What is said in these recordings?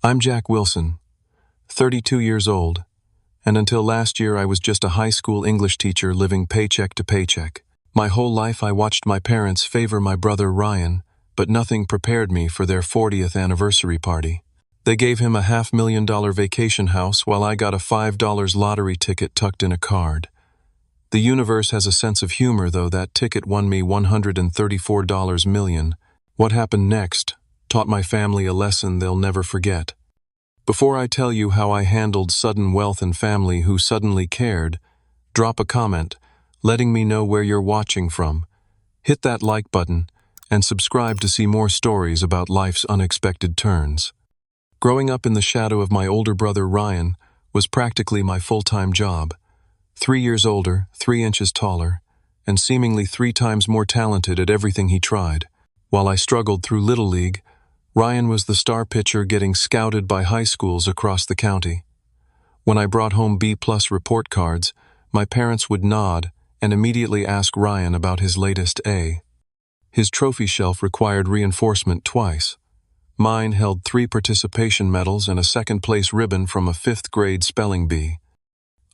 I'm Jack Wilson, 32 years old, and until last year I was just a high school English teacher living paycheck to paycheck. My whole life I watched my parents favor my brother Ryan, but nothing prepared me for their 40th anniversary party. They gave him a $500,000 vacation house while I got a $5 lottery ticket tucked in a card. The universe has a sense of humor, though that ticket won me $134 million. What happened next taught my family a lesson they'll never forget. Before I tell you how I handled sudden wealth and family who suddenly cared, drop a comment, letting me know where you're watching from. Hit that like button, and subscribe to see more stories about life's unexpected turns. Growing up in the shadow of my older brother Ryan was practically my full-time job. 3 years older, 3 inches taller, and seemingly 3 times more talented at everything he tried. While I struggled through Little League, Ryan was the star pitcher getting scouted by high schools across the county. When I brought home B+ report cards, my parents would nod and immediately ask Ryan about his latest A. His trophy shelf required reinforcement twice. Mine held 3 participation medals and a second-place ribbon from a 5th grade spelling bee.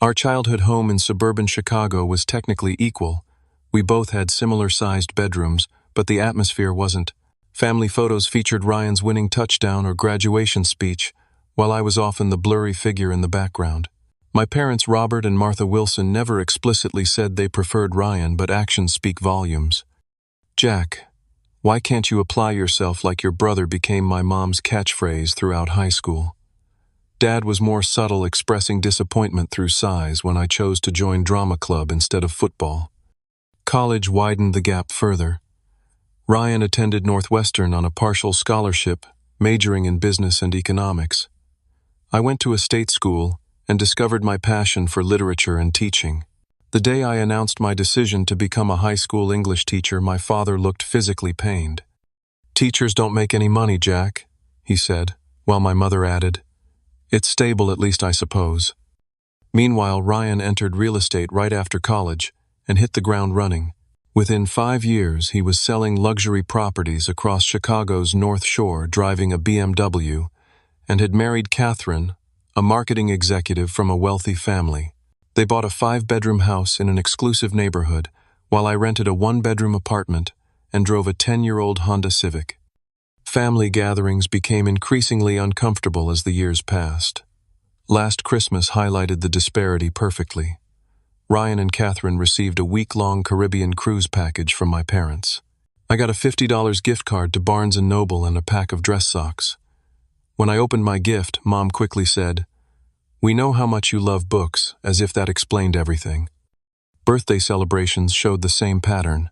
Our childhood home in suburban Chicago was technically equal. We both had similar-sized bedrooms, but the atmosphere wasn't. Family photos featured Ryan's winning touchdown or graduation speech, while I was often the blurry figure in the background. My parents, Robert and Martha Wilson, never explicitly said they preferred Ryan, but actions speak volumes. "Jack, why can't you apply yourself like your brother?" became my mom's catchphrase throughout high school. Dad was more subtle, expressing disappointment through sighs when I chose to join drama club instead of football. College widened the gap further. Ryan attended Northwestern on a partial scholarship, majoring in business and economics. I went to a state school and discovered my passion for literature and teaching. The day I announced my decision to become a high school English teacher, my father looked physically pained. "Teachers don't make any money, Jack," he said, while my mother added, "It's stable, at least, I suppose." Meanwhile, Ryan entered real estate right after college and hit the ground running. Within 5 years, he was selling luxury properties across Chicago's North Shore, driving a BMW, and had married Catherine, a marketing executive from a wealthy family. They bought a 5-bedroom house in an exclusive neighborhood, while I rented a 1-bedroom apartment and drove a 10-year-old Honda Civic. Family gatherings became increasingly uncomfortable as the years passed. Last Christmas highlighted the disparity perfectly. Ryan and Catherine received a week-long Caribbean cruise package from my parents. I got a $50 gift card to Barnes & Noble and a pack of dress socks. When I opened my gift, Mom quickly said, "We know how much you love books," as if that explained everything. Birthday celebrations showed the same pattern.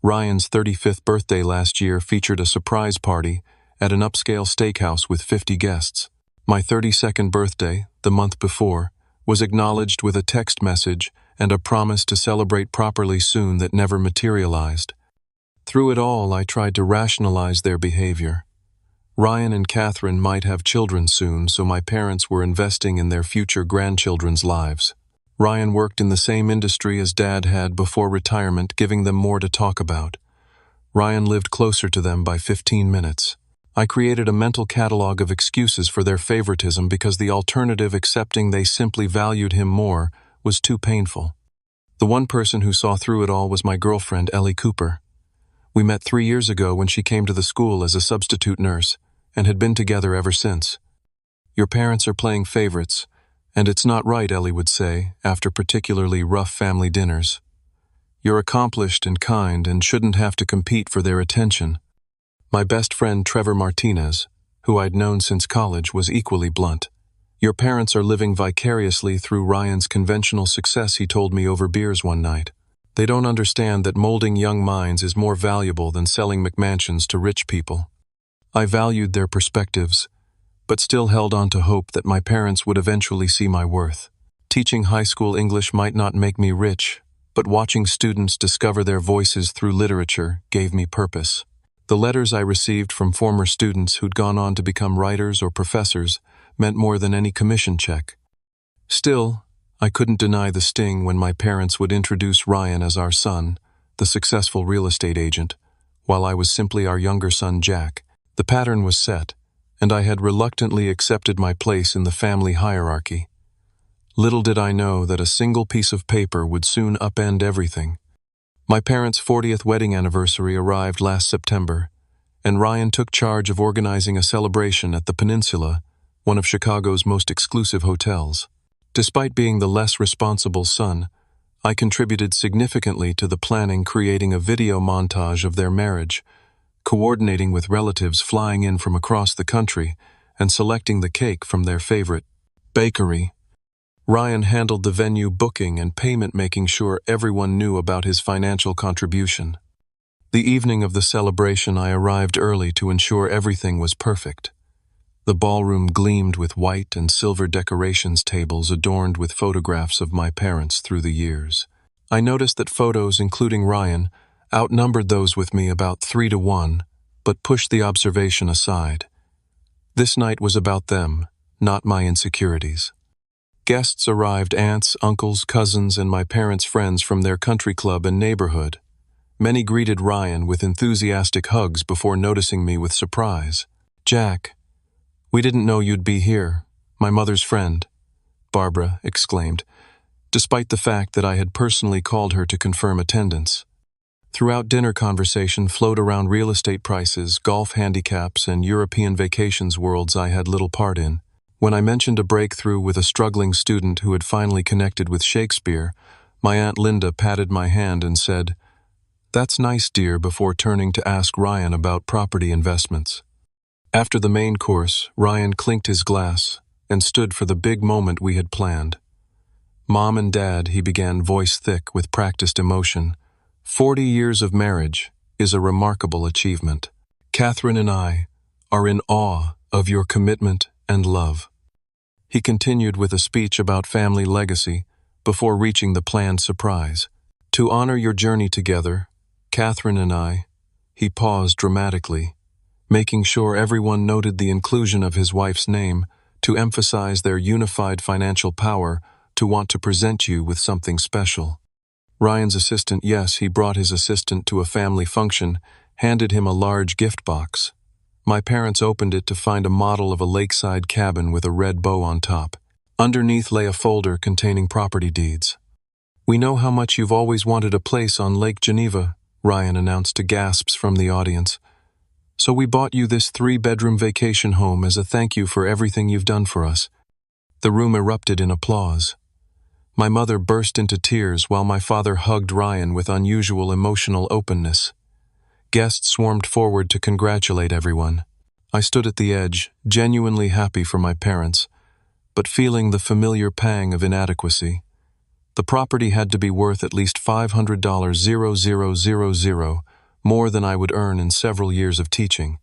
Ryan's 35th birthday last year featured a surprise party at an upscale steakhouse with 50 guests. My 32nd birthday, the month before, was acknowledged with a text message and a promise to celebrate properly soon that never materialized. Through it all, I tried to rationalize their behavior. Ryan and Catherine might have children soon, so my parents were investing in their future grandchildren's lives. Ryan worked in the same industry as Dad had before retirement, giving them more to talk about. Ryan lived closer to them by 15 minutes. I created a mental catalog of excuses for their favoritism because the alternative, accepting they simply valued him more, was too painful. The one person who saw through it all was my girlfriend, Ellie Cooper. We met 3 years ago when she came to the school as a substitute nurse, and had been together ever since. "Your parents are playing favorites, and it's not right," Ellie would say, after particularly rough family dinners. "You're accomplished and kind and shouldn't have to compete for their attention." My best friend Trevor Martinez, who I'd known since college, was equally blunt. "Your parents are living vicariously through Ryan's conventional success," he told me over beers one night. "They don't understand that molding young minds is more valuable than selling McMansions to rich people." I valued their perspectives, but still held on to hope that my parents would eventually see my worth. Teaching high school English might not make me rich, but watching students discover their voices through literature gave me purpose. The letters I received from former students who'd gone on to become writers or professors meant more than any commission check. Still, I couldn't deny the sting when my parents would introduce Ryan as our son, the successful real estate agent, while I was simply our younger son Jack. The pattern was set, and I had reluctantly accepted my place in the family hierarchy. Little did I know that a single piece of paper would soon upend everything. My parents' 40th wedding anniversary arrived last September, and Ryan took charge of organizing a celebration at the Peninsula, one of Chicago's most exclusive hotels. Despite being the less responsible son, I contributed significantly to the planning, creating a video montage of their marriage, coordinating with relatives flying in from across the country, and selecting the cake from their favorite bakery. Ryan handled the venue booking and payment, making sure everyone knew about his financial contribution. The evening of the celebration, I arrived early to ensure everything was perfect. The ballroom gleamed with white and silver decorations, tables adorned with photographs of my parents through the years. I noticed that photos, including Ryan, outnumbered those with me about 3-1, but pushed the observation aside. This night was about them, not my insecurities. Guests arrived: aunts, uncles, cousins, and my parents' friends from their country club and neighborhood. Many greeted Ryan with enthusiastic hugs before noticing me with surprise. "Jack, we didn't know you'd be here, my mother's friend," Barbara exclaimed, despite the fact that I had personally called her to confirm attendance. Throughout, dinner conversation flowed around real estate prices, golf handicaps, and European vacations, worlds I had little part in. When I mentioned a breakthrough with a struggling student who had finally connected with Shakespeare, my Aunt Linda patted my hand and said, "That's nice, dear," before turning to ask Ryan about property investments. After the main course, Ryan clinked his glass and stood for the big moment we had planned. "Mom and Dad," he began, voice thick with practiced emotion, "40 years of marriage is a remarkable achievement. Catherine and I are in awe of your commitment and love." He continued with a speech about family legacy before reaching the planned surprise. "To honor your journey together, Catherine and I," he paused dramatically, making sure everyone noted the inclusion of his wife's name to emphasize their unified financial power, "to want to present you with something special." Ryan's assistant, yes, he brought his assistant to a family function, handed him a large gift box. My parents opened it to find a model of a lakeside cabin with a red bow on top. Underneath lay a folder containing property deeds. "We know how much you've always wanted a place on Lake Geneva," Ryan announced to gasps from the audience. "So we bought you this 3-bedroom vacation home as a thank you for everything you've done for us." The room erupted in applause. My mother burst into tears while my father hugged Ryan with unusual emotional openness. Guests swarmed forward to congratulate everyone. I stood at the edge, genuinely happy for my parents, but feeling the familiar pang of inadequacy. The property had to be worth at least $500,000, more than I would earn in several years of teaching.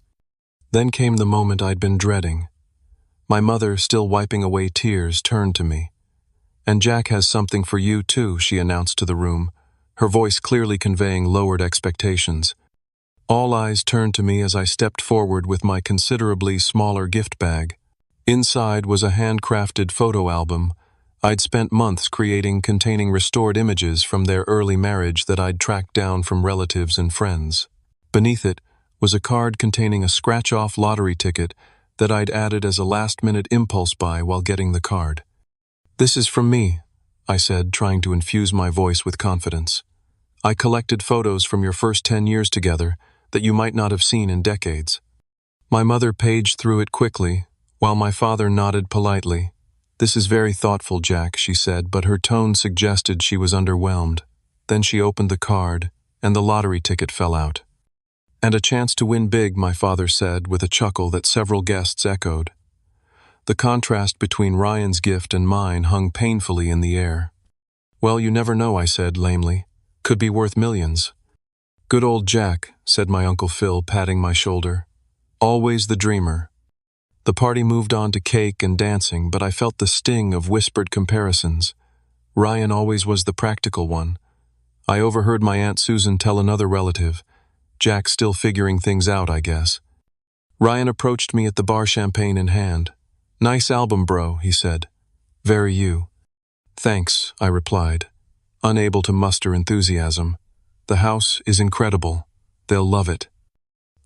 Then came the moment I'd been dreading. My mother, still wiping away tears, turned to me. "And Jack has something for you too," she announced to the room, her voice clearly conveying lowered expectations. All eyes turned to me as I stepped forward with my considerably smaller gift bag. Inside was a handcrafted photo album I'd spent months creating, containing restored images from their early marriage that I'd tracked down from relatives and friends. Beneath it was a card containing a scratch-off lottery ticket that I'd added as a last-minute impulse buy while getting the card. "This is from me," I said, trying to infuse my voice with confidence. "I collected photos from your first 10 years together that you might not have seen in decades." My mother paged through it quickly, while my father nodded politely. "This is very thoughtful, Jack," she said, but her tone suggested she was underwhelmed. Then she opened the card, and the lottery ticket fell out. "And a chance to win big," my father said, with a chuckle that several guests echoed. The contrast between Ryan's gift and mine hung painfully in the air. "Well, you never know," I said lamely. "Could be worth millions." "Good old Jack," said my Uncle Phil, patting my shoulder. "Always the dreamer." The party moved on to cake and dancing, but I felt the sting of whispered comparisons. Ryan always was the practical one. I overheard my Aunt Susan tell another relative, "Jack's still figuring things out, I guess." Ryan approached me at the bar, champagne in hand. "Nice album, bro," he said. "Very you." "Thanks," I replied, unable to muster enthusiasm. "The house is incredible. They'll love it."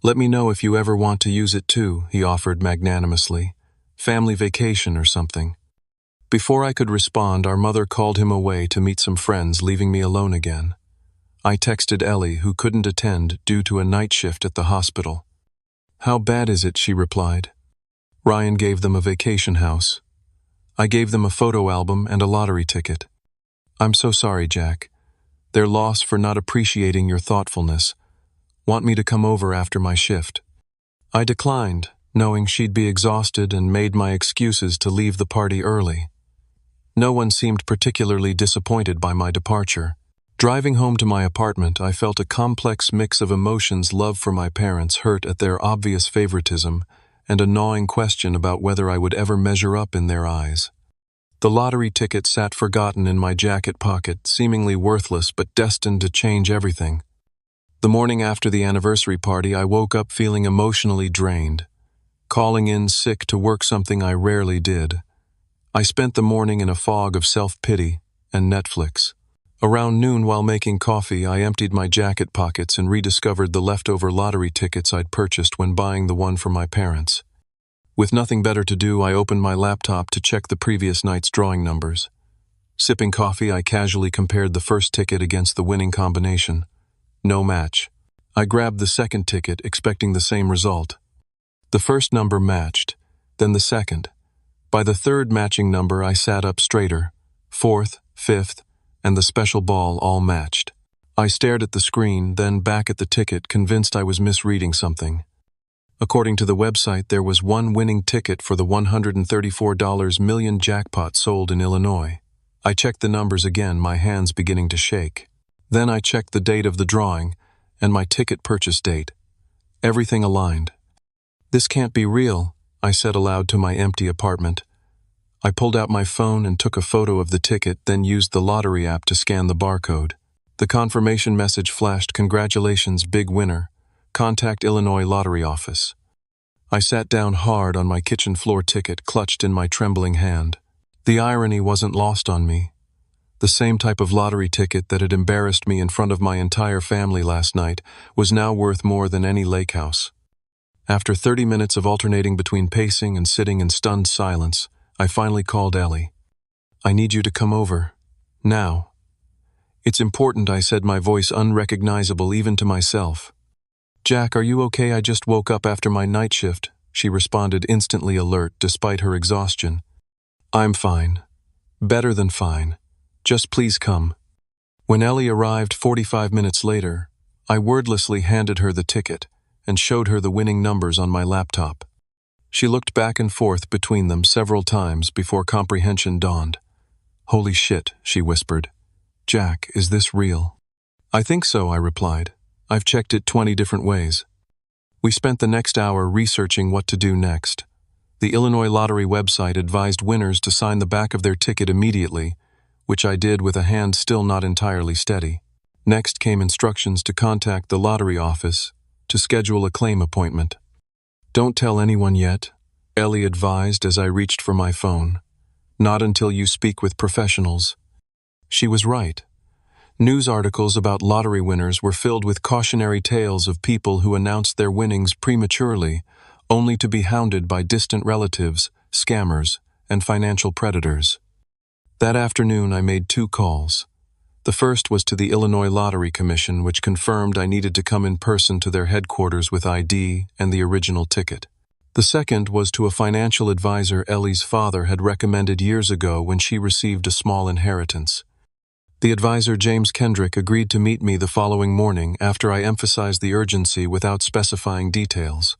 Let me know if you ever want to use it too, he offered magnanimously. Family vacation or something. Before I could respond, our mother called him away to meet some friends, leaving me alone again. I texted Ellie, who couldn't attend due to a night shift at the hospital. How bad is it? She replied. Ryan gave them a vacation house. I gave them a photo album and a lottery ticket. I'm so sorry, Jack. Their loss for not appreciating your thoughtfulness. Want me to come over after my shift? I declined, knowing she'd be exhausted, and made my excuses to leave the party early. No one seemed particularly disappointed by my departure. Driving home to my apartment, I felt a complex mix of emotions: love for my parents, hurt at their obvious favoritism, and a gnawing question about whether I would ever measure up in their eyes. The lottery ticket sat forgotten in my jacket pocket, seemingly worthless but destined to change everything. The morning after the anniversary party, I woke up feeling emotionally drained, calling in sick to work, something I rarely did. I spent the morning in a fog of self-pity and Netflix. Around noon, while making coffee, I emptied my jacket pockets and rediscovered the leftover lottery tickets I'd purchased when buying the one for my parents. With nothing better to do, I opened my laptop to check the previous night's drawing numbers. Sipping coffee, I casually compared the first ticket against the winning combination. No match. I grabbed the second ticket, expecting the same result. The first number matched, then the second. By the third matching number, I sat up straighter. Fourth, fifth, and the special ball all matched. I stared at the screen, then back at the ticket, convinced I was misreading something. According to the website, there was one winning ticket for the $134 million jackpot sold in Illinois. I checked the numbers again, my hands beginning to shake. Then I checked the date of the drawing and my ticket purchase date. Everything aligned. This can't be real, I said aloud to my empty apartment. I pulled out my phone and took a photo of the ticket, then used the lottery app to scan the barcode. The confirmation message flashed: "Congratulations, big winner. Contact Illinois Lottery Office." I sat down hard on my kitchen floor, ticket clutched in my trembling hand. The irony wasn't lost on me. The same type of lottery ticket that had embarrassed me in front of my entire family last night was now worth more than any lake house. After 30 minutes of alternating between pacing and sitting in stunned silence, I finally called Ellie. "I need you to come over. Now." "It's important," I said, my voice unrecognizable even to myself. "Jack, are you okay? I just woke up after my night shift," she responded, instantly alert despite her exhaustion. "I'm fine. Better than fine. Just please come." When Ellie arrived 45 minutes later, I wordlessly handed her the ticket and showed her the winning numbers on my laptop. She looked back and forth between them several times before comprehension dawned. "Holy shit," she whispered. "Jack, is this real?" "I think so," I replied. "I've checked it 20 different ways." We spent the next hour researching what to do next. The Illinois Lottery website advised winners to sign the back of their ticket immediately, which I did with a hand still not entirely steady. Next came instructions to contact the lottery office to schedule a claim appointment. "Don't tell anyone yet," Ellie advised as I reached for my phone. "Not until you speak with professionals." She was right. News articles about lottery winners were filled with cautionary tales of people who announced their winnings prematurely, only to be hounded by distant relatives, scammers, and financial predators. That afternoon, I made 2 calls. The first was to the Illinois Lottery Commission, which confirmed I needed to come in person to their headquarters with ID and the original ticket. The second was to a financial advisor Ellie's father had recommended years ago when she received a small inheritance. The advisor, James Kendrick, agreed to meet me the following morning after I emphasized the urgency without specifying details.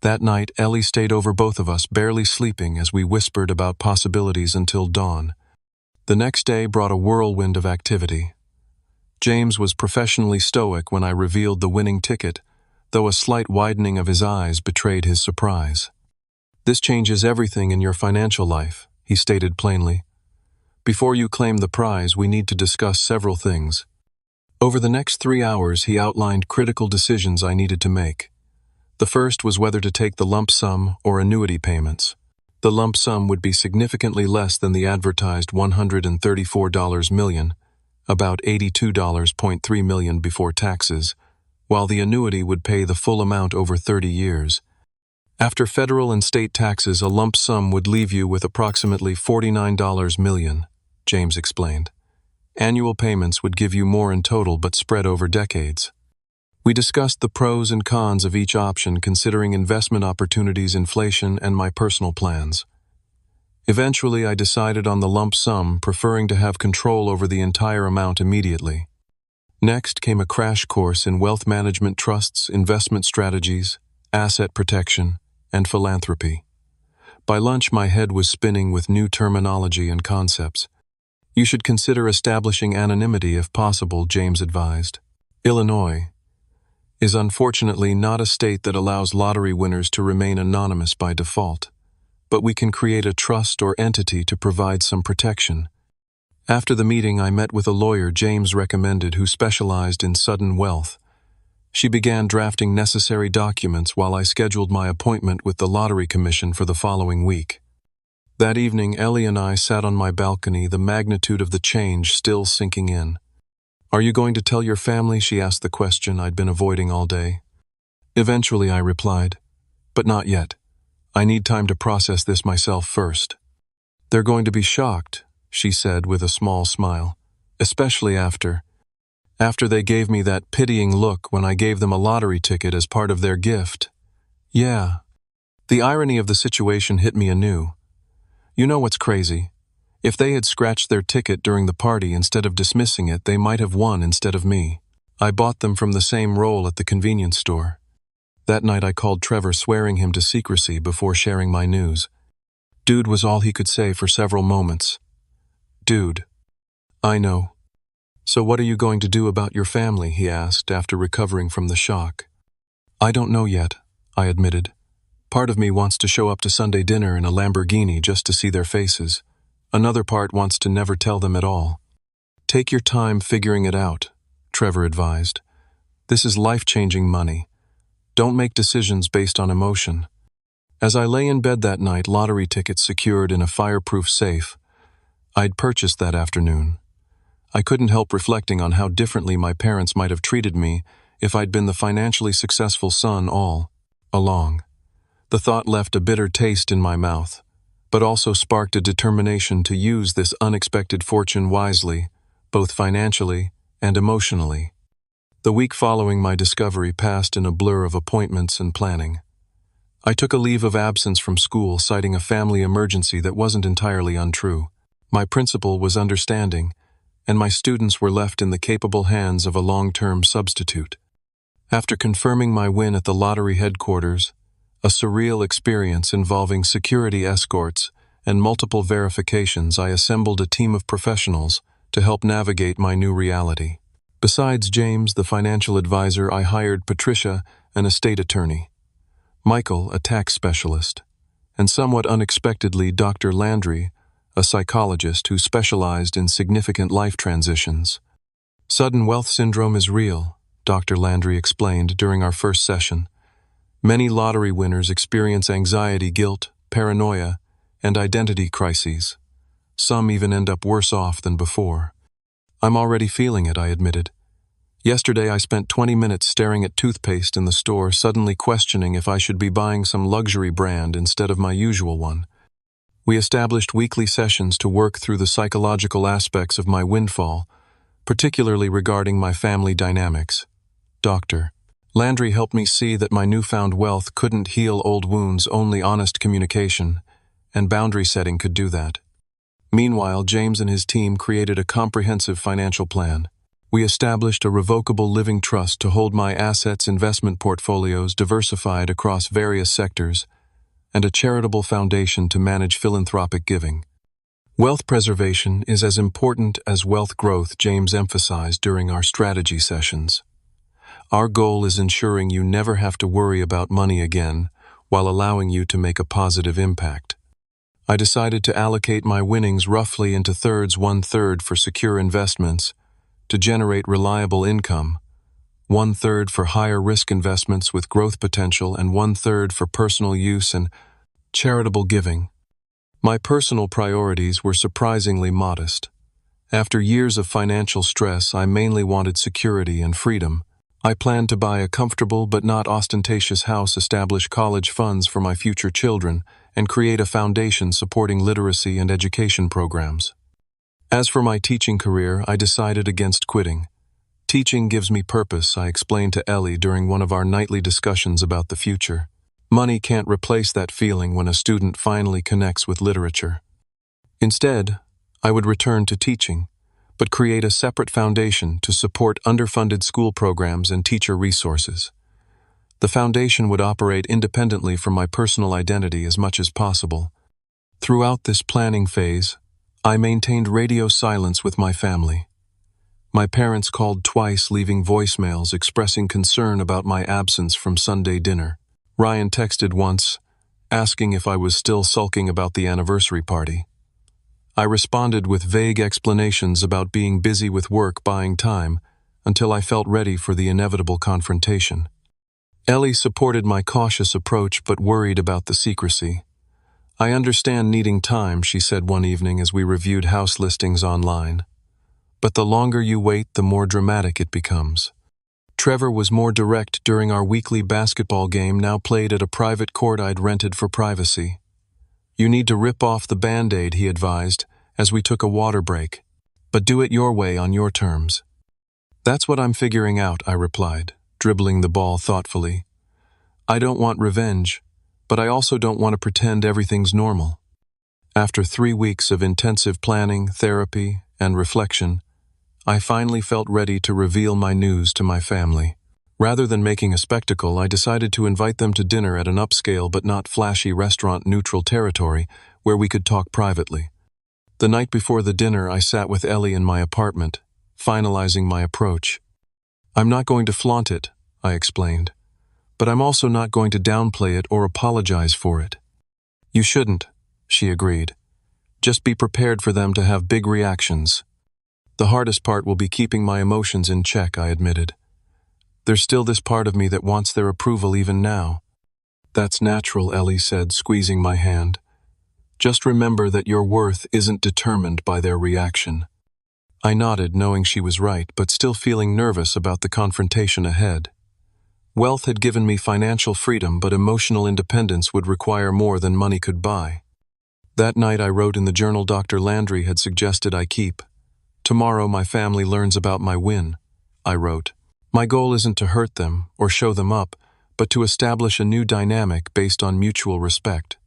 That night, Ellie stayed over both of us, barely sleeping as we whispered about possibilities until dawn. The next day brought a whirlwind of activity. James was professionally stoic when I revealed the winning ticket, though a slight widening of his eyes betrayed his surprise. "This changes everything in your financial life," he stated plainly. "Before you claim the prize, we need to discuss several things." Over the next 3 hours, he outlined critical decisions I needed to make. The first was whether to take the lump sum or annuity payments. The lump sum would be significantly less than the advertised $134 million, about $82.3 million before taxes, while the annuity would pay the full amount over 30 years. After federal and state taxes, a lump sum would leave you with approximately $49 million, James explained. Annual payments would give you more in total but spread over decades. We discussed the pros and cons of each option, considering investment opportunities, inflation, and my personal plans. Eventually, I decided on the lump sum, preferring to have control over the entire amount immediately. Next came a crash course in wealth management, trusts, investment strategies, asset protection, and philanthropy. By lunch, my head was spinning with new terminology and concepts. You should consider establishing anonymity if possible, James advised. Illinois is unfortunately not a state that allows lottery winners to remain anonymous by default, but we can create a trust or entity to provide some protection. After the meeting, I met with a lawyer James recommended who specialized in sudden wealth. She began drafting necessary documents while I scheduled my appointment with the Lottery Commission for the following week. That evening, Ellie and I sat on my balcony, the magnitude of the change still sinking in. "Are you going to tell your family?" she asked, the question I'd been avoiding all day. "Eventually," I replied, "but not yet. I need time to process this myself first." "They're going to be shocked," she said with a small smile, "especially after they gave me that pitying look when I gave them a lottery ticket as part of their gift." Yeah. The irony of the situation hit me anew. You know what's crazy? If they had scratched their ticket during the party instead of dismissing it, they might have won instead of me. I bought them from the same roll at the convenience store. That night I called Trevor, swearing him to secrecy before sharing my news. "Dude" was all he could say for several moments. "Dude." "I know. So what are you going to do about your family?" he asked after recovering from the shock. "I don't know yet," I admitted. "Part of me wants to show up to Sunday dinner in a Lamborghini just to see their faces. Another part wants to never tell them at all." "Take your time figuring it out," Trevor advised. "This is life-changing money. Don't make decisions based on emotion." As I lay in bed that night, lottery tickets secured in a fireproof safe I'd purchased that afternoon, I couldn't help reflecting on how differently my parents might have treated me if I'd been the financially successful son all along. The thought left a bitter taste in my mouth, but also sparked a determination to use this unexpected fortune wisely, both financially and emotionally. The week following my discovery passed in a blur of appointments and planning. I took a leave of absence from school, citing a family emergency that wasn't entirely untrue. My principal was understanding, and my students were left in the capable hands of a long-term substitute. After confirming my win at the lottery headquarters, a surreal experience involving security escorts and multiple verifications, I assembled a team of professionals to help navigate my new reality. Besides James, the financial advisor, I hired Patricia, an estate attorney, Michael, a tax specialist, and somewhat unexpectedly, Dr. Landry, a psychologist who specialized in significant life transitions. "Sudden wealth syndrome is real," Dr. Landry explained during our first session. "Many lottery winners experience anxiety, guilt, paranoia, and identity crises. Some even end up worse off than before." "I'm already feeling it," I admitted. "Yesterday I spent 20 minutes staring at toothpaste in the store, suddenly questioning if I should be buying some luxury brand instead of my usual one." We established weekly sessions to work through the psychological aspects of my windfall, particularly regarding my family dynamics. Dr. Landry helped me see that my newfound wealth couldn't heal old wounds, only honest communication and boundary setting could do that. Meanwhile, James and his team created a comprehensive financial plan. We established a revocable living trust to hold my assets, investment portfolios diversified across various sectors, and a charitable foundation to manage philanthropic giving. Wealth preservation is as important as wealth growth, James emphasized during our strategy sessions. Our goal is ensuring you never have to worry about money again, while allowing you to make a positive impact. I decided to allocate my winnings roughly into thirds: 1/3 for secure investments to generate reliable income, 1/3 for higher risk investments with growth potential, and 1/3 for personal use and charitable giving. My personal priorities were surprisingly modest. After years of financial stress, I mainly wanted security and freedom, I planned to buy a comfortable but not ostentatious house, establish college funds for my future children, and create a foundation supporting literacy and education programs. As for my teaching career, I decided against quitting. Teaching gives me purpose, I explained to Ellie during one of our nightly discussions about the future. Money can't replace that feeling when a student finally connects with literature. Instead, I would return to teaching, but create a separate foundation to support underfunded school programs and teacher resources. The foundation would operate independently from my personal identity as much as possible. Throughout this planning phase, I maintained radio silence with my family. My parents called twice, leaving voicemails expressing concern about my absence from Sunday dinner. Ryan texted once, asking if I was still sulking about the anniversary party. I responded with vague explanations about being busy with work buying time until I felt ready for the inevitable confrontation. Ellie supported my cautious approach but worried about the secrecy. I understand needing time, she said one evening as we reviewed house listings online. But the longer you wait, the more dramatic it becomes. Trevor was more direct during our weekly basketball game, now played at a private court I'd rented for privacy. You need to rip off the Band-Aid, he advised, as we took a water break. But do it your way, on your terms. That's what I'm figuring out, I replied, dribbling the ball thoughtfully. I don't want revenge, but I also don't want to pretend everything's normal. After 3 weeks of intensive planning, therapy, and reflection, I finally felt ready to reveal my news to my family. Rather than making a spectacle, I decided to invite them to dinner at an upscale but not flashy restaurant, neutral territory where we could talk privately. The night before the dinner, I sat with Ellie in my apartment, finalizing my approach. I'm not going to flaunt it, I explained, but I'm also not going to downplay it or apologize for it. You shouldn't, she agreed. Just be prepared for them to have big reactions. The hardest part will be keeping my emotions in check, I admitted. There's still this part of me that wants their approval even now. That's natural, Ellie said, squeezing my hand. Just remember that your worth isn't determined by their reaction. I nodded, knowing she was right, but still feeling nervous about the confrontation ahead. Wealth had given me financial freedom, but emotional independence would require more than money could buy. That night I wrote in the journal Dr. Landry had suggested I keep. Tomorrow my family learns about my win, I wrote. My goal isn't to hurt them or show them up, but to establish a new dynamic based on mutual respect.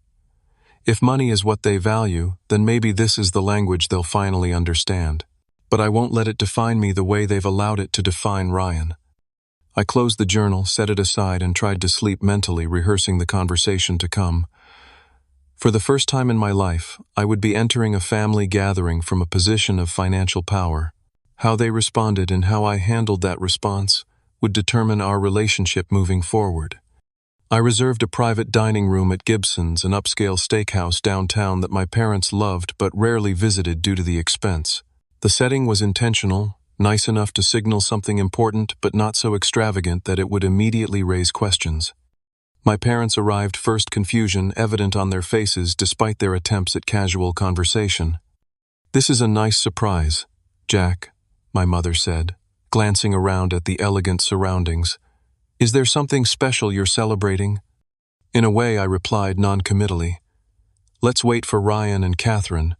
If money is what they value, then maybe this is the language they'll finally understand. But I won't let it define me the way they've allowed it to define Ryan. I closed the journal, set it aside, and tried to sleep mentally, rehearsing the conversation to come. For the first time in my life, I would be entering a family gathering from a position of financial power. How they responded and how I handled that response would determine our relationship moving forward. I reserved a private dining room at Gibson's, an upscale steakhouse downtown that my parents loved but rarely visited due to the expense. The setting was intentional, nice enough to signal something important but not so extravagant that it would immediately raise questions. My parents arrived first, confusion evident on their faces despite their attempts at casual conversation. This is a nice surprise, Jack, my mother said, glancing around at the elegant surroundings. Is there something special you're celebrating? In a way, I replied noncommittally. Let's wait for Ryan and Catherine.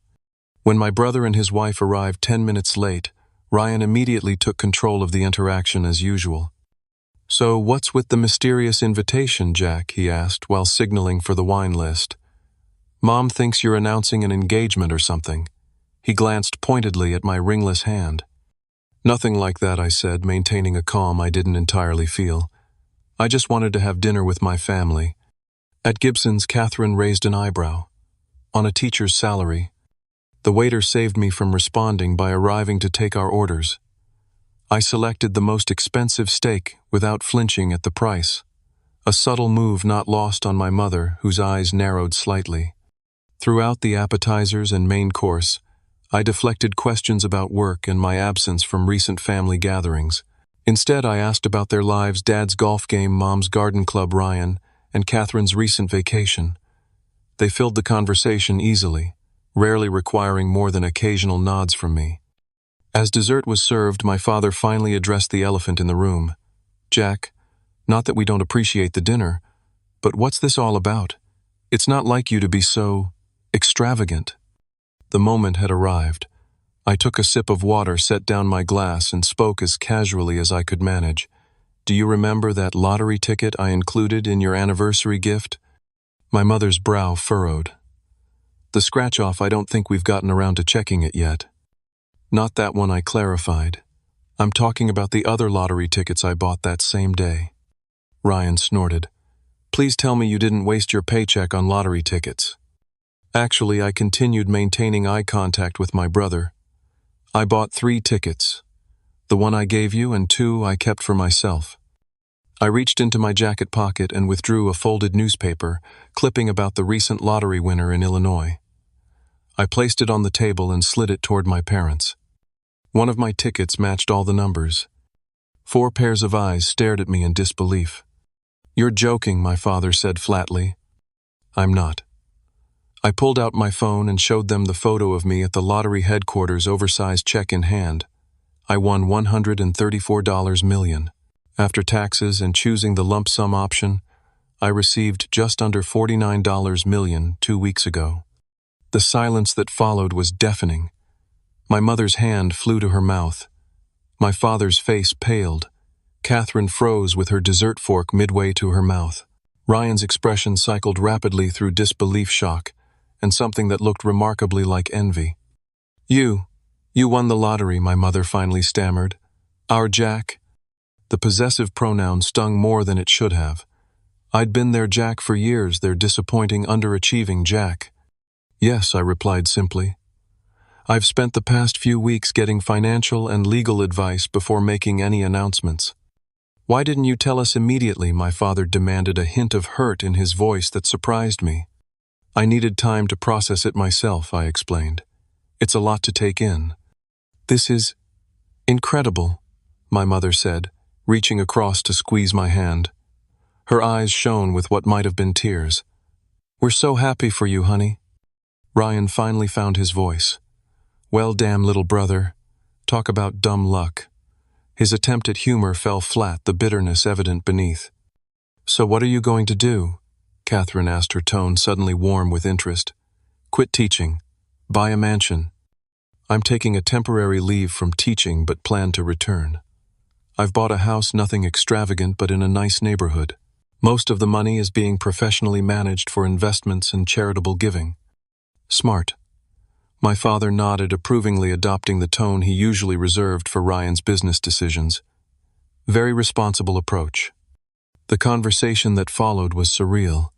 When my brother and his wife arrived 10 minutes late, Ryan immediately took control of the interaction as usual. So what's with the mysterious invitation, Jack? He asked while signaling for the wine list. Mom thinks you're announcing an engagement or something. He glanced pointedly at my ringless hand. Nothing like that, I said, maintaining a calm I didn't entirely feel. I just wanted to have dinner with my family. At Gibson's, Catherine raised an eyebrow. On a teacher's salary. The waiter saved me from responding by arriving to take our orders. I selected the most expensive steak without flinching at the price. A subtle move not lost on my mother, whose eyes narrowed slightly. Throughout the appetizers and main course, I deflected questions about work and my absence from recent family gatherings. Instead, I asked about their lives, Dad's golf game, Mom's garden club, Ryan, and Catherine's recent vacation. They filled the conversation easily, rarely requiring more than occasional nods from me. As dessert was served, my father finally addressed the elephant in the room. Jack, not that we don't appreciate the dinner, but what's this all about? It's not like you to be so extravagant." The moment had arrived. I took a sip of water, set down my glass, and spoke as casually as I could manage. "Do you remember that lottery ticket I included in your anniversary gift?" My mother's brow furrowed. "The scratch-off, I don't think we've gotten around to checking it yet." "Not that one," I clarified. "I'm talking about the other lottery tickets I bought that same day." Ryan snorted. "Please tell me you didn't waste your paycheck on lottery tickets." Actually, I continued maintaining eye contact with my brother. "I bought 3 tickets. The one I gave you and 2 I kept for myself." I reached into my jacket pocket and withdrew a folded newspaper, clipping about the recent lottery winner in Illinois. I placed it on the table and slid it toward my parents. One of my tickets matched all the numbers. 4 pairs of eyes stared at me in disbelief. "You're joking," my father said flatly. "I'm not." I pulled out my phone and showed them the photo of me at the lottery headquarters, oversized check in hand. I won $134 million. After taxes and choosing the lump sum option, I received just under $49 million 2 weeks ago. The silence that followed was deafening. My mother's hand flew to her mouth. My father's face paled. Catherine froze with her dessert fork midway to her mouth. Ryan's expression cycled rapidly through disbelief, shock, and something that looked remarkably like envy. You won the lottery," my mother finally stammered. "Our Jack." The possessive pronoun stung more than it should have. I'd been their Jack for years, their disappointing, underachieving Jack. "Yes," I replied simply. "I've spent the past few weeks getting financial and legal advice before making any announcements." "Why didn't you tell us immediately?" my father demanded, a hint of hurt in his voice that surprised me. "I needed time to process it myself," I explained. "It's a lot to take in." "This is incredible," my mother said, reaching across to squeeze my hand. Her eyes shone with what might have been tears. "We're so happy for you, honey." Ryan finally found his voice. "Well, damn, little brother. Talk about dumb luck." His attempt at humor fell flat, the bitterness evident beneath. "So what are you going to do?" Catherine asked, her tone suddenly warm with interest. "Quit teaching. Buy a mansion." "I'm taking a temporary leave from teaching, but plan to return. I've bought a house, nothing extravagant, but in a nice neighborhood. Most of the money is being professionally managed for investments and charitable giving." "Smart." My father nodded approvingly, adopting the tone he usually reserved for Ryan's business decisions. "Very responsible approach." The conversation that followed was surreal.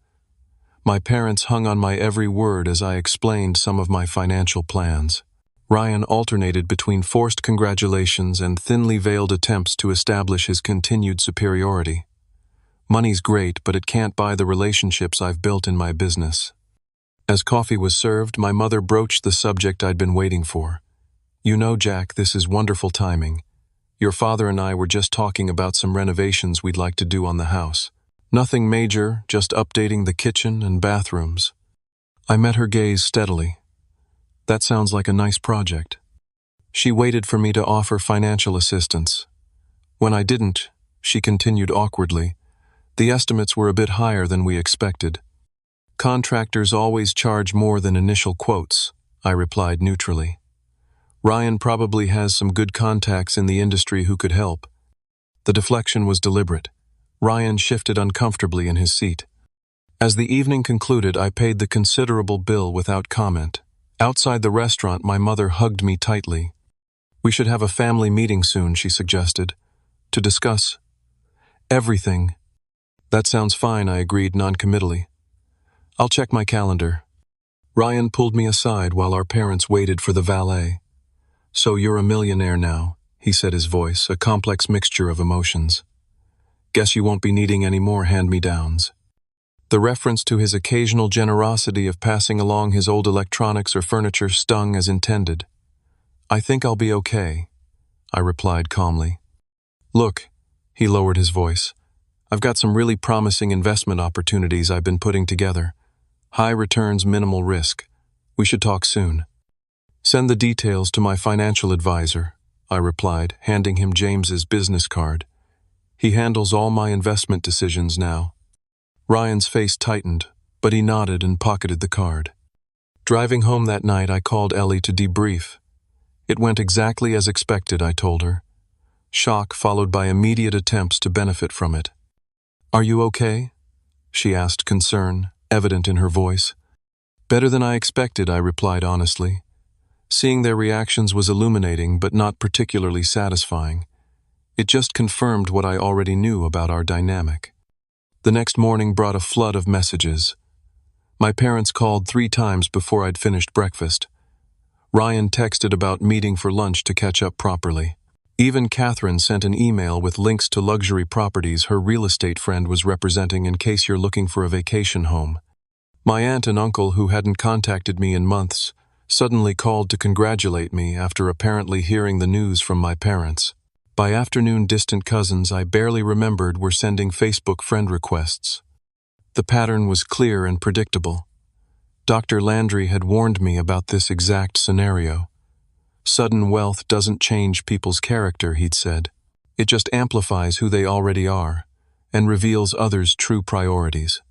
My parents hung on my every word as I explained some of my financial plans. Ryan alternated between forced congratulations and thinly veiled attempts to establish his continued superiority. "Money's great, but it can't buy the relationships I've built in my business." As coffee was served, my mother broached the subject I'd been waiting for. "You know, Jack, this is wonderful timing. Your father and I were just talking about some renovations we'd like to do on the house. Nothing major, just updating the kitchen and bathrooms." I met her gaze steadily. "That sounds like a nice project." She waited for me to offer financial assistance. When I didn't, she continued awkwardly, "The estimates were a bit higher than we expected." "Contractors always charge more than initial quotes," I replied neutrally. "Ryan probably has some good contacts in the industry who could help." The deflection was deliberate. Ryan shifted uncomfortably in his seat. As the evening concluded, I paid the considerable bill without comment. Outside the restaurant, my mother hugged me tightly. "We should have a family meeting soon," she suggested, "to discuss everything." "That sounds fine," I agreed noncommittally. "I'll check my calendar." Ryan pulled me aside while our parents waited for the valet. "So you're a millionaire now," he said, his voice a complex mixture of emotions. "Guess you won't be needing any more hand-me-downs." The reference to his occasional generosity of passing along his old electronics or furniture stung as intended. "I think I'll be okay," I replied calmly. "Look," he lowered his voice, "I've got some really promising investment opportunities I've been putting together. High returns, minimal risk. We should talk soon." "Send the details to my financial advisor," I replied, handing him James's business card. He handles all my investment decisions now. Ryan's face tightened, but he nodded and pocketed the card. Driving home that night, I called Ellie to debrief. It went exactly as expected, I told her. Shock followed by immediate attempts to benefit from it. "Are you okay?" she asked, concern evident in her voice. "Better than I expected," I replied honestly. Seeing their reactions was illuminating but not particularly satisfying. It just confirmed what I already knew about our dynamic. The next morning brought a flood of messages. My parents called 3 times before I'd finished breakfast. Ryan texted about meeting for lunch to catch up properly. Even Catherine sent an email with links to luxury properties her real estate friend was representing in case you're looking for a vacation home. My aunt and uncle, who hadn't contacted me in months, suddenly called to congratulate me after apparently hearing the news from my parents. By afternoon, distant cousins I barely remembered were sending Facebook friend requests. The pattern was clear and predictable. Dr. Landry had warned me about this exact scenario. Sudden wealth doesn't change people's character, he'd said. It just amplifies who they already are and reveals others' true priorities.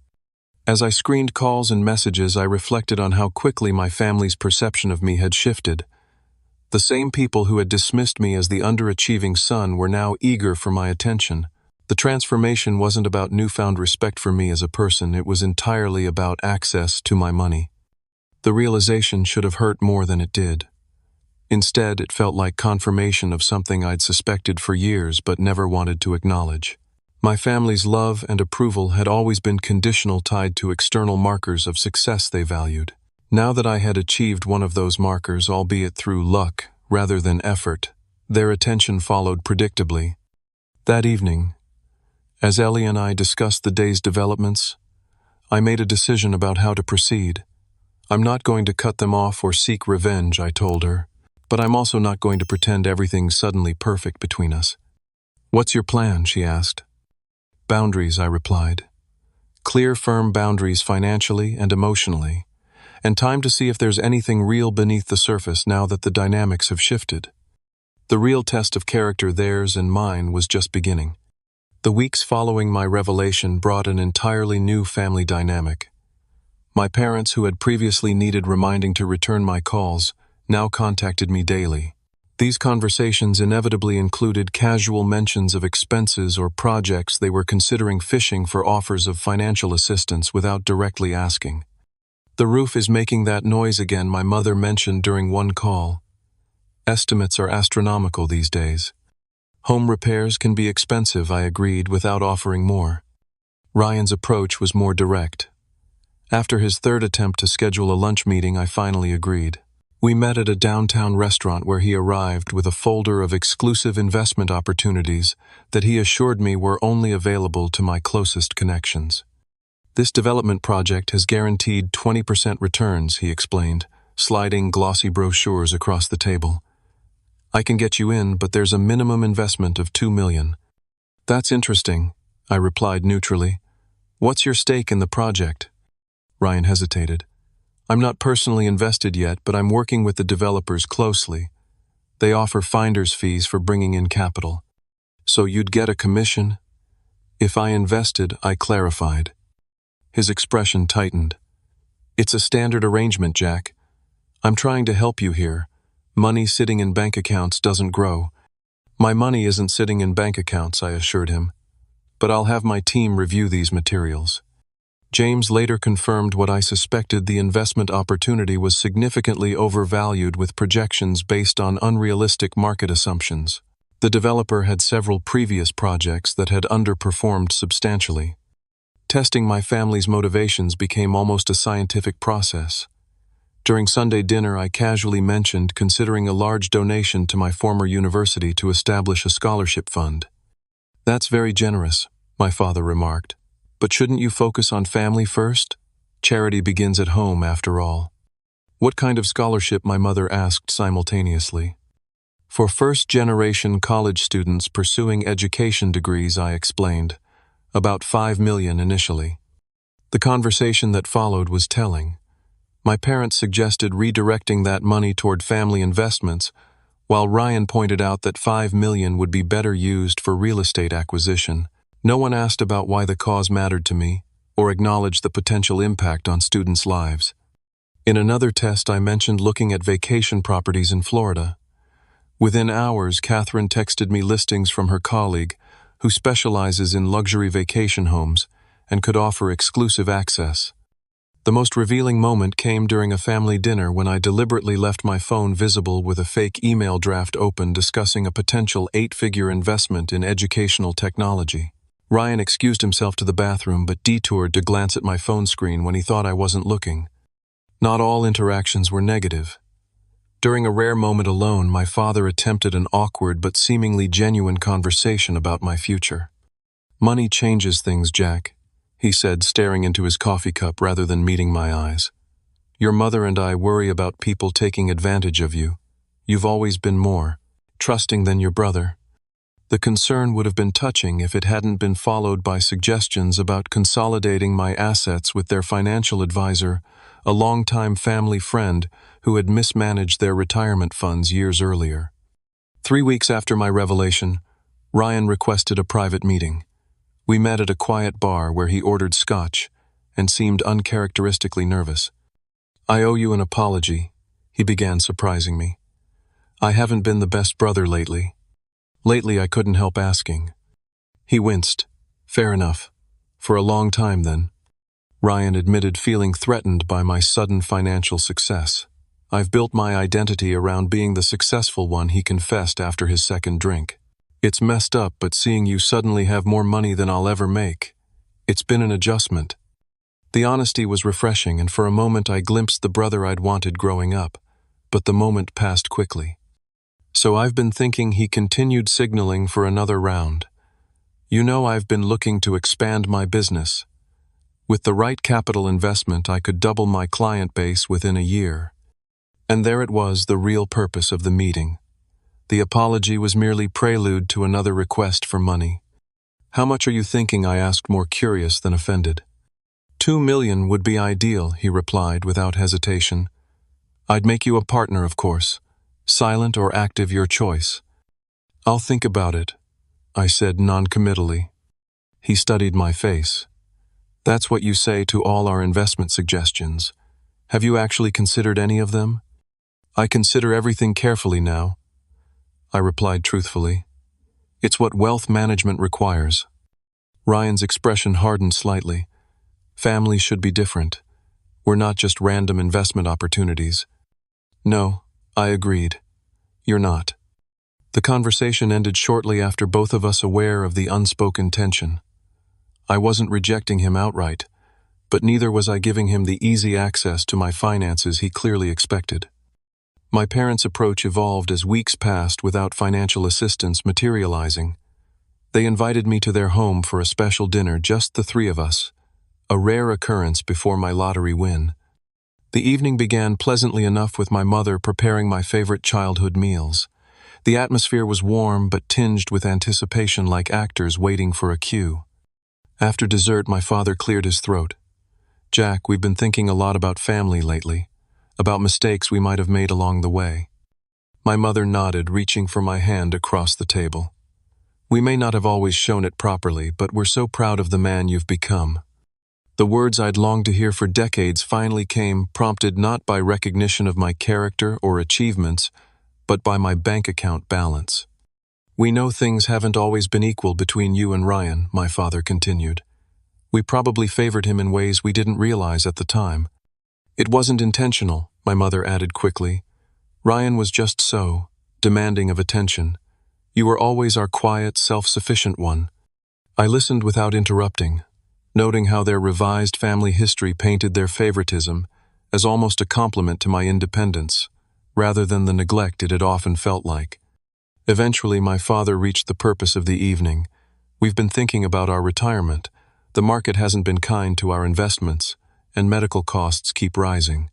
As I screened calls and messages, I reflected on how quickly my family's perception of me had shifted. The same people who had dismissed me as the underachieving son were now eager for my attention. The transformation wasn't about newfound respect for me as a person, it was entirely about access to my money. The realization should have hurt more than it did. Instead, it felt like confirmation of something I'd suspected for years but never wanted to acknowledge. My family's love and approval had always been conditional, tied to external markers of success they valued. Now that I had achieved one of those markers, albeit through luck rather than effort, their attention followed predictably. That evening, as Ellie and I discussed the day's developments, I made a decision about how to proceed. "I'm not going to cut them off or seek revenge," I told her, "but I'm also not going to pretend everything's suddenly perfect between us." "What's your plan?" she asked. "Boundaries," I replied. "Clear, firm boundaries financially and emotionally, and time to see if there's anything real beneath the surface now that the dynamics have shifted." The real test of character, theirs and mine, was just beginning. The weeks following my revelation brought an entirely new family dynamic. My parents, who had previously needed reminding to return my calls, now contacted me daily. These conversations inevitably included casual mentions of expenses or projects they were considering, fishing for offers of financial assistance without directly asking. "The roof is making that noise again," my mother mentioned during one call. "Estimates are astronomical these days." "Home repairs can be expensive," I agreed without offering more. Ryan's approach was more direct. After his 3rd attempt to schedule a lunch meeting, I finally agreed. We met at a downtown restaurant where he arrived with a folder of exclusive investment opportunities that he assured me were only available to my closest connections. "This development project has guaranteed 20% returns," he explained, sliding glossy brochures across the table. "I can get you in, but there's a minimum investment of $2 million. "That's interesting," I replied neutrally. "What's your stake in the project?" Ryan hesitated. "I'm not personally invested yet, but I'm working with the developers closely. They offer finder's fees for bringing in capital. So you'd get a commission?" "If I invested," I clarified. His expression tightened. "It's a standard arrangement, Jack. I'm trying to help you here. Money sitting in bank accounts doesn't grow." "My money isn't sitting in bank accounts," I assured him. "But I'll have my team review these materials." James later confirmed what I suspected: the investment opportunity was significantly overvalued, with projections based on unrealistic market assumptions. The developer had several previous projects that had underperformed substantially. Testing my family's motivations became almost a scientific process. During Sunday dinner, I casually mentioned considering a large donation to my former university to establish a scholarship fund. "That's very generous," my father remarked. "But shouldn't you focus on family first? Charity begins at home, after all." "What kind of scholarship?" my mother asked simultaneously. "For first-generation college students pursuing education degrees," I explained. "About $5 million initially." The conversation that followed was telling. My parents suggested redirecting that money toward family investments, while Ryan pointed out that $5 million would be better used for real estate acquisition. No one asked about why the cause mattered to me, or acknowledged the potential impact on students' lives. In another test, I mentioned looking at vacation properties in Florida. Within hours, Catherine texted me listings from her colleague, who specializes in luxury vacation homes and could offer exclusive access. The most revealing moment came during a family dinner when I deliberately left my phone visible with a fake email draft open discussing a potential 8-figure investment in educational technology. Ryan excused himself to the bathroom but detoured to glance at my phone screen when he thought I wasn't looking. Not all interactions were negative. During a rare moment alone, my father attempted an awkward but seemingly genuine conversation about my future. "Money changes things, Jack," he said, staring into his coffee cup rather than meeting my eyes. "Your mother and I worry about people taking advantage of you. You've always been more trusting than your brother." The concern would have been touching if it hadn't been followed by suggestions about consolidating my assets with their financial advisor, a longtime family friend who had mismanaged their retirement funds years earlier. 3 weeks after my revelation, Ryan requested a private meeting. We met at a quiet bar where he ordered scotch and seemed uncharacteristically nervous. "I owe you an apology," he began, surprising me. "I haven't been the best brother lately. Lately I couldn't help asking." He winced. "Fair enough. For a long time then." Ryan admitted feeling threatened by my sudden financial success. "I've built my identity around being the successful one," he confessed after his second drink. "It's messed up, but seeing you suddenly have more money than I'll ever make, it's been an adjustment." The honesty was refreshing, and for a moment I glimpsed the brother I'd wanted growing up, but the moment passed quickly. "So I've been thinking," he continued, signaling for another round. "You know, I've been looking to expand my business. With the right capital investment, I could double my client base within a year." And there it was, the real purpose of the meeting. The apology was merely prelude to another request for money. "How much are you thinking?" I asked, more curious than offended. $2 million would be ideal," he replied without hesitation. "I'd make you a partner, of course. Silent or active, your choice." "I'll think about it," I said non-committally. He studied my face. "That's what you say to all our investment suggestions. Have you actually considered any of them?" "I consider everything carefully now," I replied truthfully. "It's what wealth management requires." Ryan's expression hardened slightly. "Families should be different. We're not just random investment opportunities." "No," I agreed. "You're not." The conversation ended shortly after, both of us aware of the unspoken tension. I wasn't rejecting him outright, but neither was I giving him the easy access to my finances he clearly expected. My parents' approach evolved as weeks passed without financial assistance materializing. They invited me to their home for a special dinner, just the three of us, a rare occurrence before my lottery win. The evening began pleasantly enough with my mother preparing my favorite childhood meals. The atmosphere was warm but tinged with anticipation, like actors waiting for a cue. After dessert, my father cleared his throat. "Jack, we've been thinking a lot about family lately, about mistakes we might have made along the way." My mother nodded, reaching for my hand across the table. "We may not have always shown it properly, but we're so proud of the man you've become." The words I'd longed to hear for decades finally came, prompted not by recognition of my character or achievements, but by my bank account balance. "We know things haven't always been equal between you and Ryan," my father continued. "We probably favored him in ways we didn't realize at the time." "It wasn't intentional," my mother added quickly. "Ryan was just so demanding of attention. You were always our quiet, self-sufficient one." I listened without interrupting, noting how their revised family history painted their favoritism as almost a compliment to my independence, rather than the neglect it had often felt like. Eventually, my father reached the purpose of the evening. "We've been thinking about our retirement. The market hasn't been kind to our investments, and medical costs keep rising."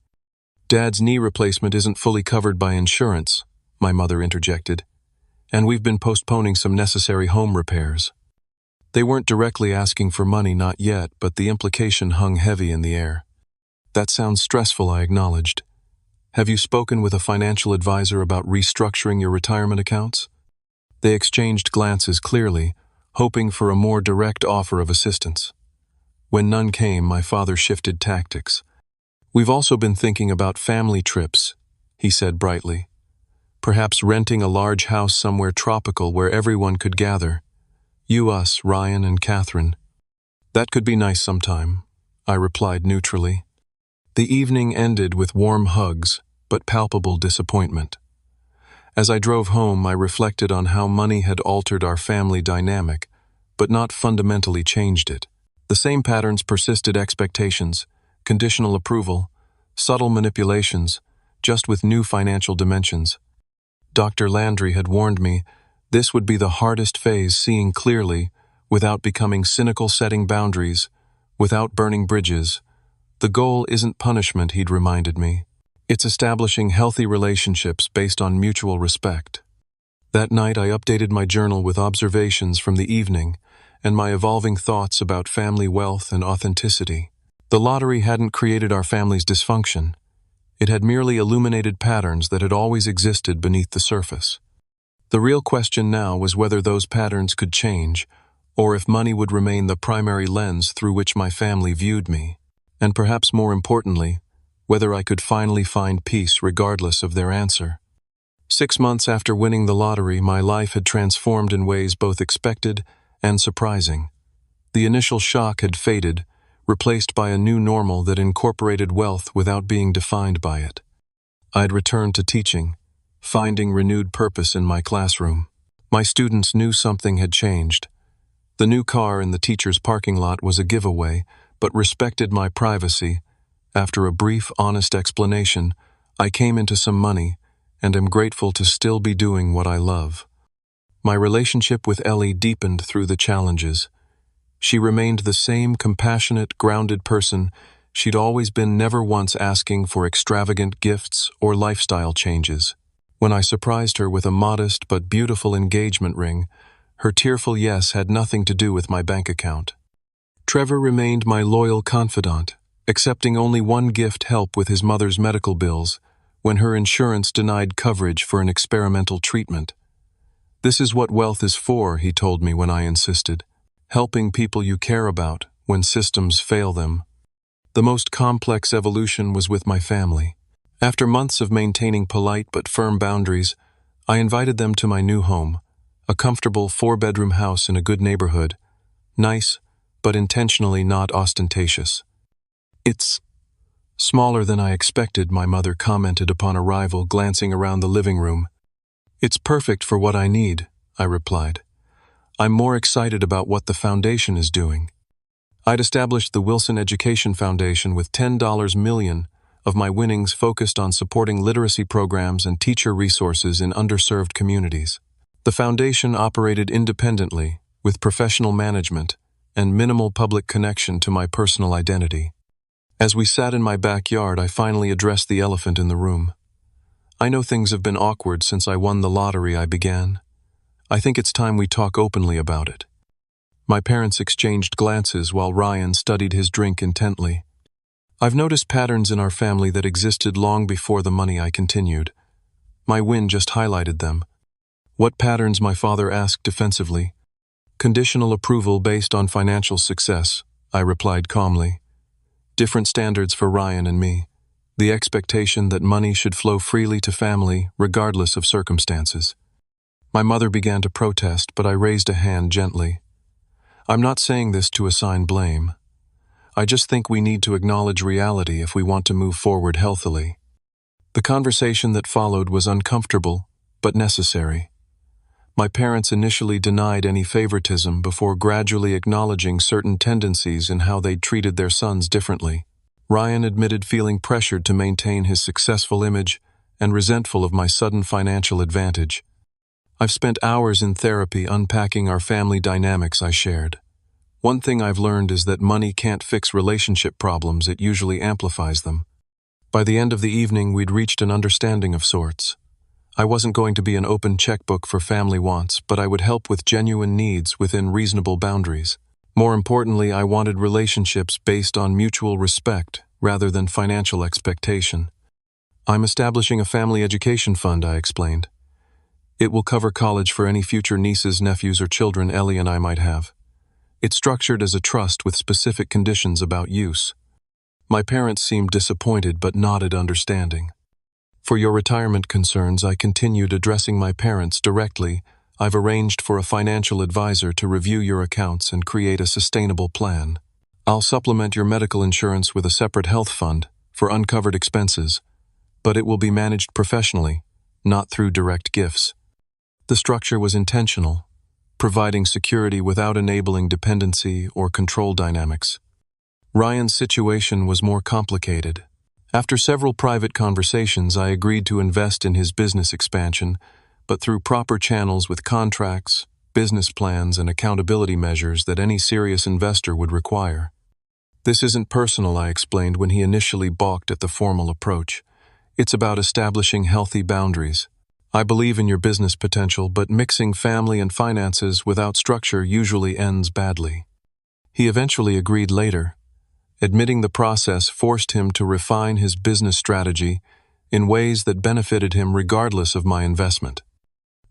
"Dad's knee replacement isn't fully covered by insurance," my mother interjected, "and we've been postponing some necessary home repairs." They weren't directly asking for money, not yet, but the implication hung heavy in the air. "That sounds stressful," I acknowledged. Have you spoken with a financial advisor about restructuring your retirement accounts? They exchanged glances clearly, hoping for a more direct offer of assistance. When none came, my father shifted tactics. We've also been thinking about family trips, he said brightly. Perhaps renting a large house somewhere tropical where everyone could gather. You, us, Ryan, and Catherine. That could be nice sometime, I replied neutrally. The evening ended with warm hugs, but palpable disappointment. As I drove home, I reflected on how money had altered our family dynamic, but not fundamentally changed it. The same patterns persisted: expectations, conditional approval, subtle manipulations, just with new financial dimensions. Dr. Landry had warned me this would be the hardest phase: seeing clearly, without becoming cynical, setting boundaries, without burning bridges. The goal isn't punishment, he'd reminded me. It's establishing healthy relationships based on mutual respect. That night I updated my journal with observations from the evening and my evolving thoughts about family wealth and authenticity. The lottery hadn't created our family's dysfunction. It had merely illuminated patterns that had always existed beneath the surface. The real question now was whether those patterns could change, or if money would remain the primary lens through which my family viewed me. And perhaps more importantly, whether I could finally find peace regardless of their answer. 6 months after winning the lottery, my life had transformed in ways both expected and surprising. The initial shock had faded, replaced by a new normal that incorporated wealth without being defined by it. I'd returned to teaching, finding renewed purpose in my classroom. My students knew something had changed. The new car in the teacher's parking lot was a giveaway, but respected my privacy. After a brief, honest explanation, I came into some money and am grateful to still be doing what I love. My relationship with Ellie deepened through the challenges. She remained the same compassionate, grounded person she'd always been, never once asking for extravagant gifts or lifestyle changes. When I surprised her with a modest but beautiful engagement ring, her tearful yes had nothing to do with my bank account. Trevor remained my loyal confidant, accepting only one gift: help with his mother's medical bills when her insurance denied coverage for an experimental treatment. This is what wealth is for, he told me when I insisted. Helping people you care about when systems fail them. The most complex evolution was with my family. After months of maintaining polite but firm boundaries, I invited them to my new home, a comfortable 4-bedroom house in a good neighborhood. Nice, but intentionally not ostentatious. It's smaller than I expected, my mother commented upon arrival, glancing around the living room. It's perfect for what I need, I replied. I'm more excited about what the foundation is doing. I'd established the Wilson Education Foundation with $10 million of my winnings focused on supporting literacy programs and teacher resources in underserved communities. The foundation operated independently, with professional management and minimal public connection to my personal identity. As we sat in my backyard, I finally addressed the elephant in the room. I know things have been awkward since I won the lottery, I began. I think it's time we talk openly about it. My parents exchanged glances while Ryan studied his drink intently. I've noticed patterns in our family that existed long before the money, I continued. My win just highlighted them. What patterns? My father asked defensively. Conditional approval based on financial success, I replied calmly. Different standards for Ryan and me. The expectation that money should flow freely to family, regardless of circumstances. My mother began to protest, but I raised a hand gently. I'm not saying this to assign blame. I just think we need to acknowledge reality if we want to move forward healthily. The conversation that followed was uncomfortable, but necessary. My parents initially denied any favoritism before gradually acknowledging certain tendencies in how they'd treated their sons differently. Ryan admitted feeling pressured to maintain his successful image and resentful of my sudden financial advantage. I've spent hours in therapy unpacking our family dynamics, I shared. One thing I've learned is that money can't fix relationship problems, it usually amplifies them. By the end of the evening, we'd reached an understanding of sorts. I wasn't going to be an open checkbook for family wants, but I would help with genuine needs within reasonable boundaries. More importantly, I wanted relationships based on mutual respect rather than financial expectation. I'm establishing a family education fund, I explained. It will cover college for any future nieces, nephews, or children Ellie and I might have. It's structured as a trust with specific conditions about use. My parents seemed disappointed but nodded understanding. For your retirement concerns, I continued addressing my parents directly. I've arranged for a financial advisor to review your accounts and create a sustainable plan. I'll supplement your medical insurance with a separate health fund for uncovered expenses, but it will be managed professionally, not through direct gifts. The structure was intentional, providing security without enabling dependency or control dynamics. Ryan's situation was more complicated. After several private conversations, I agreed to invest in his business expansion, but through proper channels with contracts, business plans, and accountability measures that any serious investor would require. This isn't personal, I explained when he initially balked at the formal approach. It's about establishing healthy boundaries. I believe in your business potential, but mixing family and finances without structure usually ends badly. He eventually agreed later. Admitting the process forced him to refine his business strategy in ways that benefited him regardless of my investment.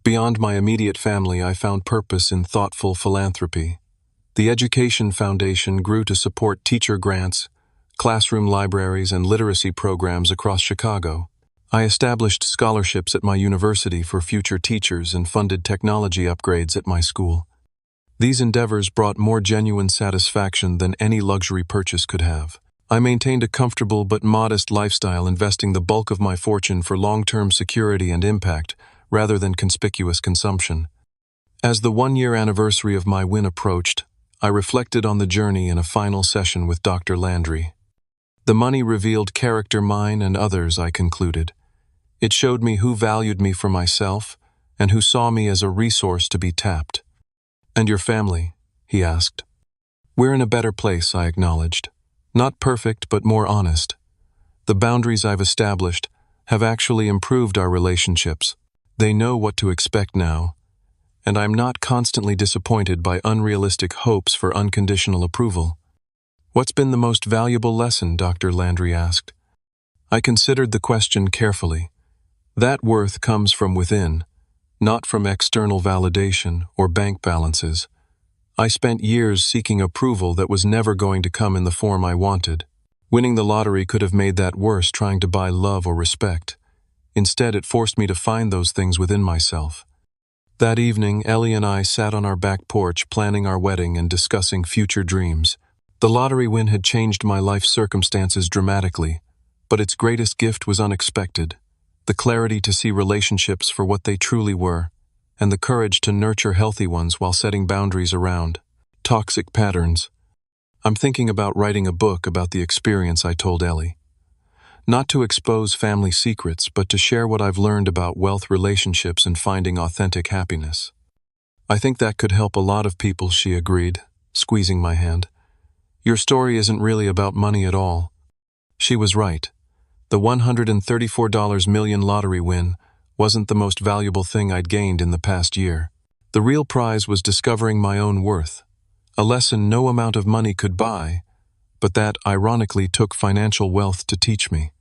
Beyond my immediate family, I found purpose in thoughtful philanthropy. The Education Foundation grew to support teacher grants, classroom libraries, and literacy programs across Chicago. I established scholarships at my university for future teachers and funded technology upgrades at my school. These endeavors brought more genuine satisfaction than any luxury purchase could have. I maintained a comfortable but modest lifestyle, investing the bulk of my fortune for long-term security and impact rather than conspicuous consumption. As the one-year anniversary of my win approached, I reflected on the journey in a final session with Dr. Landry. The money revealed character, mine and others, I concluded. It showed me who valued me for myself and who saw me as a resource to be tapped. "And your family?" he asked. "We're in a better place," I acknowledged. "Not perfect, but more honest. The boundaries I've established have actually improved our relationships. They know what to expect now, and I'm not constantly disappointed by unrealistic hopes for unconditional approval." "What's been the most valuable lesson?" Dr. Landry asked. I considered the question carefully. That worth comes from within, not from external validation or bank balances. I spent years seeking approval that was never going to come in the form I wanted. Winning the lottery could have made that worse, trying to buy love or respect. Instead, it forced me to find those things within myself. That evening, Ellie and I sat on our back porch planning our wedding and discussing future dreams. The lottery win had changed my life circumstances dramatically, but its greatest gift was unexpected. The clarity to see relationships for what they truly were, and the courage to nurture healthy ones while setting boundaries around toxic patterns. I'm thinking about writing a book about the experience, I told Ellie. Not to expose family secrets, but to share what I've learned about wealth, relationships, and finding authentic happiness. "I think that could help a lot of people," she agreed, squeezing my hand. "Your story isn't really about money at all." She was right. The $134 million lottery win wasn't the most valuable thing I'd gained in the past year. The real prize was discovering my own worth, a lesson no amount of money could buy, but that, ironically, took financial wealth to teach me.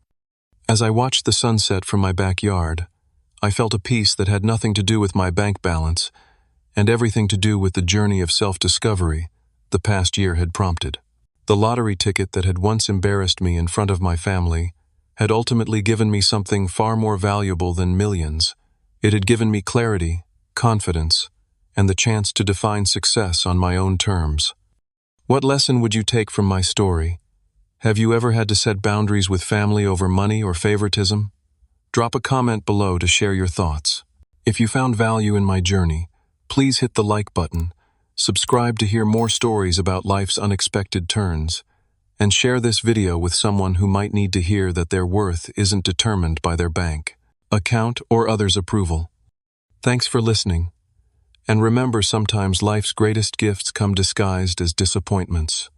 As I watched the sunset from my backyard, I felt a peace that had nothing to do with my bank balance and everything to do with the journey of self-discovery the past year had prompted. The lottery ticket that had once embarrassed me in front of my family had ultimately given me something far more valuable than millions. It had given me clarity, confidence, and the chance to define success on my own terms. What lesson would you take from my story? Have you ever had to set boundaries with family over money or favoritism? Drop a comment below to share your thoughts. If you found value in my journey, please hit the like button, subscribe to hear more stories about life's unexpected turns, and share this video with someone who might need to hear that their worth isn't determined by their bank account or others' approval. Thanks for listening. And remember, sometimes life's greatest gifts come disguised as disappointments.